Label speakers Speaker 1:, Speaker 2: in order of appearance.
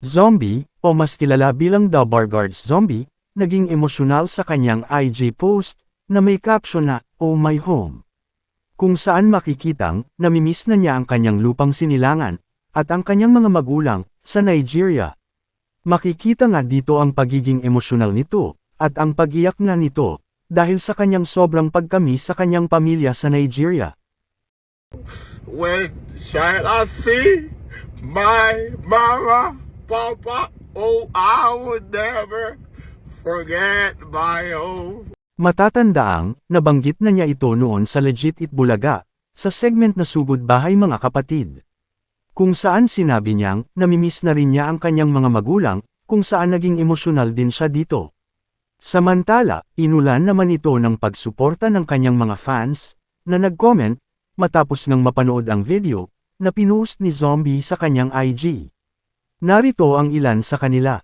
Speaker 1: Zombie, o mas kilala bilang The Barguards Zombie, naging emosyonal sa kanyang IG post, na may caption na, "Oh my home." Kung saan makikitang, namimiss na niya ang kanyang lupang sinilangan, at ang kanyang mga magulang, sa Nigeria. Makikita nga dito ang pagiging emosyonal nito, at ang pag-iyak nga nito, dahil sa kanyang sobrang pagkamiss sa kanyang pamilya sa Nigeria.
Speaker 2: When shall I see my mama, papa? Oh, I would never forget my home.
Speaker 1: Matatandaang, nabanggit na niya ito noon sa Legit It Bulaga, sa segment na Sugod Bahay Mga Kapatid. Kung saan sinabi niyang, namimiss na rin niya ang kanyang mga magulang, kung saan naging emosyonal din siya dito. Samantala, inulan naman ito ng pagsuporta ng kanyang mga fans, na nag-comment, matapos ngang mapanood ang video, na pinost ni Zombie sa kanyang IG. Narito ang ilan sa kanila.